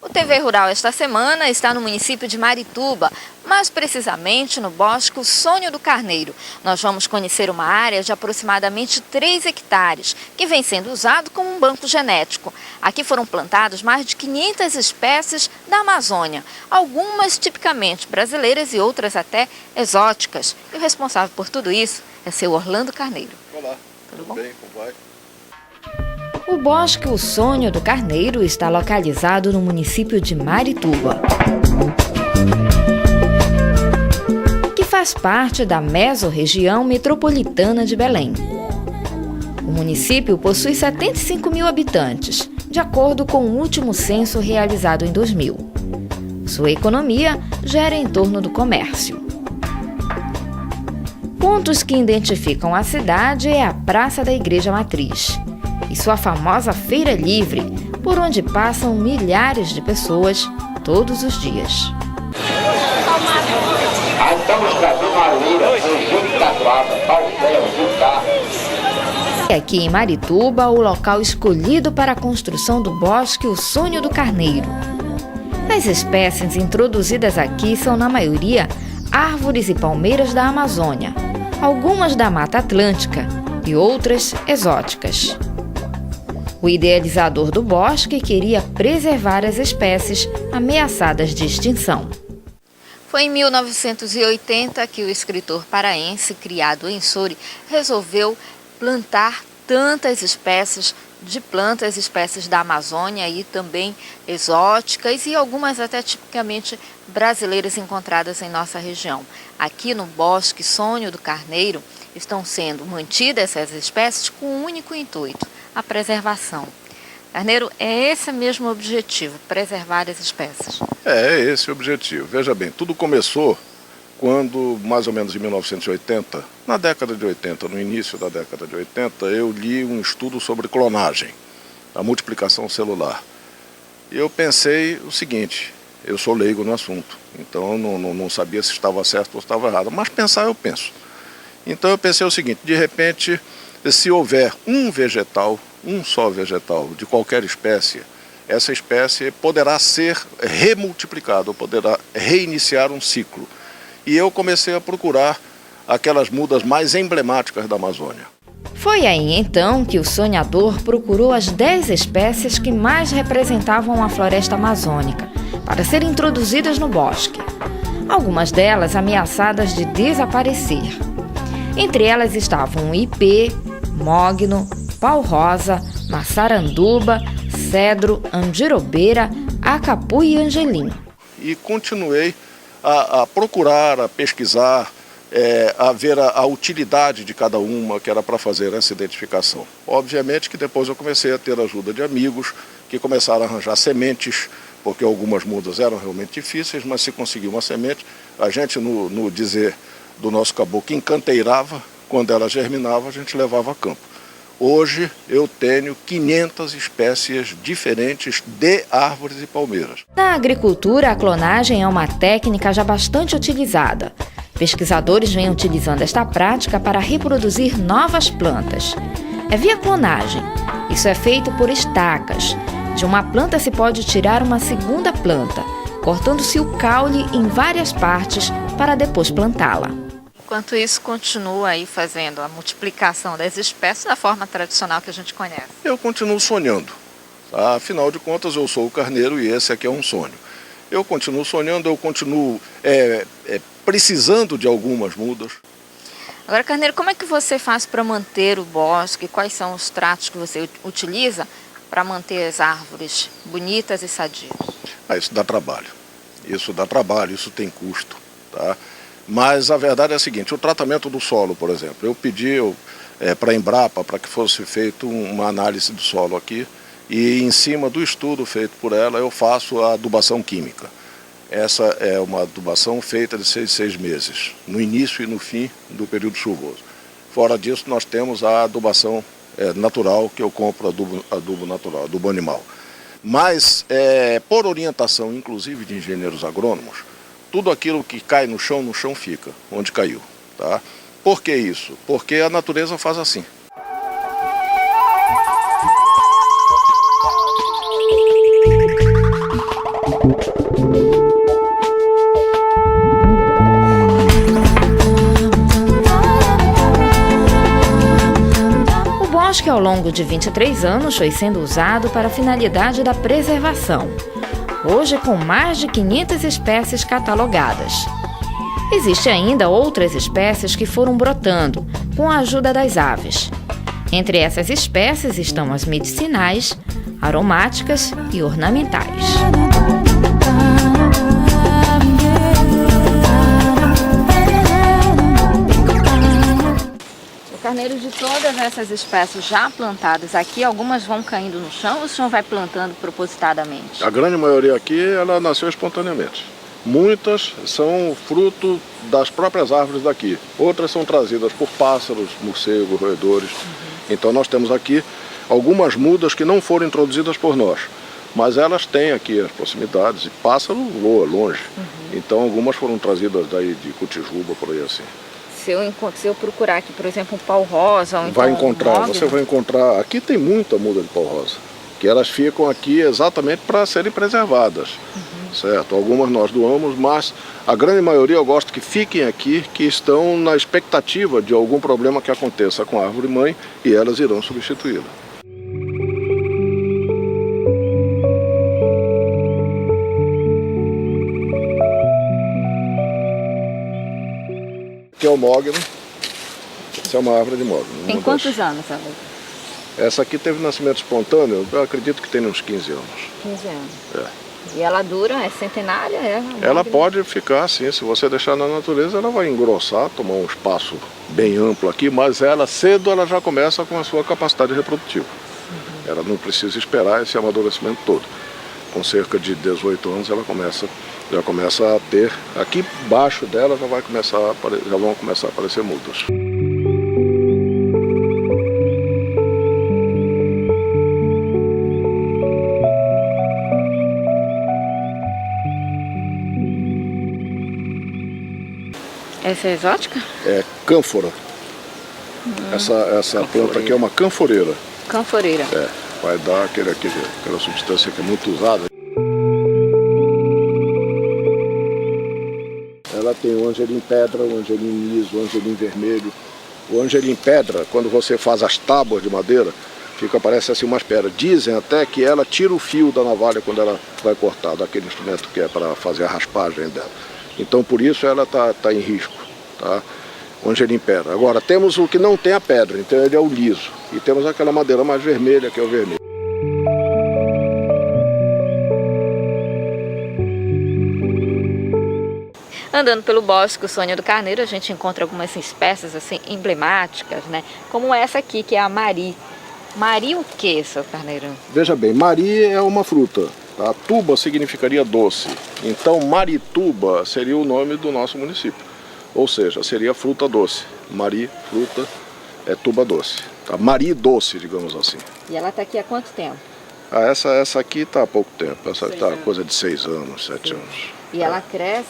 O TV Rural esta semana está no município de Marituba, mais precisamente no Bosque O Sonho do Carneiro. Nós vamos conhecer uma área de aproximadamente 3 hectares, que vem sendo usado como um banco genético. Aqui foram plantados mais de 500 espécies da Amazônia, algumas tipicamente brasileiras e outras até exóticas. E o responsável por tudo isso é seu Orlando Carneiro. Olá, tudo bom? Bem, como vai? O Bosque O Sonho do Carneiro está localizado no município de Marituba, que faz parte da mesorregião metropolitana de Belém. O município possui 75 mil habitantes, de acordo com o último censo realizado em 2000. Sua economia gira em torno do comércio. Pontos que identificam a cidade é a Praça da Igreja Matriz e sua famosa Feira Livre, por onde passam milhares de pessoas todos os dias. É aqui em Marituba o local escolhido para a construção do Bosque O Sonho do Carneiro. As espécies introduzidas aqui são, na maioria, árvores e palmeiras da Amazônia, algumas da Mata Atlântica e outras exóticas. O idealizador do bosque queria preservar as espécies ameaçadas de extinção. Foi em 1980 que o escritor paraense, criado em Soure, resolveu plantar tantas espécies de plantas, espécies da Amazônia e também exóticas e algumas até tipicamente brasileiras encontradas em nossa região. Aqui no Bosque Sonho do Carneiro estão sendo mantidas essas espécies com um único intuito: a preservação. Carneiro, é esse mesmo o objetivo, preservar as espécies? É esse o objetivo. Veja bem, tudo começou quando, mais ou menos em 1980, na década de 80, no início da década de 80, eu li um estudo sobre clonagem, a multiplicação celular. E eu pensei o seguinte: eu sou leigo no assunto, então não sabia se estava certo ou estava errado, mas pensar eu penso. Então eu pensei o seguinte: de repente, se houver um só vegetal de qualquer espécie, essa espécie poderá ser remultiplicada, poderá reiniciar um ciclo. E eu comecei a procurar aquelas mudas mais emblemáticas da Amazônia. Foi aí então que o sonhador procurou as 10 espécies que mais representavam a floresta amazônica para serem introduzidas no bosque. Algumas delas ameaçadas de desaparecer. Entre elas estavam o ipê, mogno, pau-rosa, maçaranduba, cedro, andirobeira, acapu e angelim. E continuei a procurar, a pesquisar, a ver a utilidade de cada uma que era para fazer essa identificação. Obviamente que depois eu comecei a ter a ajuda de amigos que começaram a arranjar sementes, porque algumas mudas eram realmente difíceis, mas se conseguir uma semente, a gente, no dizer do nosso caboclo, encanteirava, quando ela germinava, a gente levava a campo. Hoje eu tenho 500 espécies diferentes de árvores e palmeiras. Na agricultura, a clonagem é uma técnica já bastante utilizada. Pesquisadores vêm utilizando esta prática para reproduzir novas plantas. É via clonagem. Isso é feito por estacas. De uma planta se pode tirar uma segunda planta, cortando-se o caule em várias partes para depois plantá-la. Enquanto isso, continua aí fazendo a multiplicação das espécies da forma tradicional que a gente conhece. Eu continuo sonhando. Tá? Afinal de contas, eu sou o carneiro e esse aqui é um sonho. Eu continuo sonhando, eu continuo precisando de algumas mudas. Agora, Carneiro, como é que você faz para manter o bosque? Quais são os tratos que você utiliza para manter as árvores bonitas e sadias? Isso dá trabalho. Isso dá trabalho, isso tem custo. Tá? Mas a verdade é a seguinte, o tratamento do solo, por exemplo, eu pedi para a Embrapa para que fosse feita uma análise do solo aqui e em cima do estudo feito por ela eu faço a adubação química. Essa é uma adubação feita de 6 meses, no início e no fim do período chuvoso. Fora disso, nós temos a adubação natural, que eu compro adubo natural, adubo animal. Mas, por orientação, inclusive de engenheiros agrônomos, tudo aquilo que cai no chão fica, onde caiu. Tá? Por que isso? Porque a natureza faz assim. O bosque, ao longo de 23 anos, foi sendo usado para a finalidade da preservação. Hoje, com mais de 500 espécies catalogadas. Existem ainda outras espécies que foram brotando, com a ajuda das aves. Entre essas espécies estão as medicinais, aromáticas e ornamentais. Carneiro, de todas essas espécies já plantadas aqui, algumas vão caindo no chão ou o senhor vai plantando propositadamente? A grande maioria aqui, ela nasceu espontaneamente. Muitas são fruto das próprias árvores daqui. Outras são trazidas por pássaros, morcegos, roedores. Então nós temos aqui algumas mudas que não foram introduzidas por nós. Mas elas têm aqui as proximidades e pássaro voa longe. Então algumas foram trazidas daí de Cotijuba, por aí assim. Se eu procurar aqui, por exemplo, um pau-rosa... Você vai encontrar... Aqui tem muita muda de pau-rosa, que elas ficam aqui exatamente para serem preservadas. Certo? Algumas nós doamos, mas a grande maioria eu gosto que fiquem aqui, que estão na expectativa de algum problema que aconteça com a árvore-mãe e elas irão substituí-la. Aqui é o mogno, essa é uma árvore de mogno. Tem quantos anos ela? Essa aqui teve nascimento espontâneo, eu acredito que tem uns 15 anos. 15 anos. E ela dura, é centenária? Ela pode ficar assim, se você deixar na natureza, ela vai engrossar, tomar um espaço bem amplo aqui, mas cedo ela já começa com a sua capacidade reprodutiva. Ela não precisa esperar esse amadurecimento todo. Com cerca de 18 anos ela já começa a ter, aqui embaixo dela já vão começar a aparecer mudas. Essa é exótica? É cânfora. Essa planta aqui é uma canforeira. Canforeira. Vai dar aquela substância que é muito usada. Ela tem o angelim pedra, o angelim liso, o angelim vermelho. O angelim pedra, quando você faz as tábuas de madeira, parece assim umas pedras. Dizem até que ela tira o fio da navalha quando ela vai cortar, daquele instrumento que é para fazer a raspagem dela. Então por isso ela está em risco, tá? O angelim pedra. Agora temos o que não tem a pedra, então ele é o liso. E temos aquela madeira mais vermelha, que é o vermelho. Andando pelo bosque, o Sonho do Carneiro, a gente encontra algumas espécies assim emblemáticas, né? Como essa aqui, que é a Mari. Mari o que, seu Carneiro? Veja bem, Mari é uma fruta. Tá? Tuba significaria doce, então Marituba seria o nome do nosso município, ou seja, seria fruta doce. Mari, fruta, tuba doce, tá? Mari doce, digamos assim. E ela está aqui há quanto tempo? Essa aqui está há pouco tempo, essa está coisa de 6 anos, 7 anos. E ela cresce?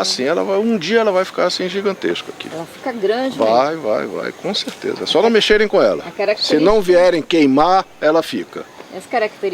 Sim, um dia ela vai ficar assim gigantesca aqui. Ela fica grande, vai, com certeza. É só não mexerem com ela. Se não vierem queimar, ela fica. As características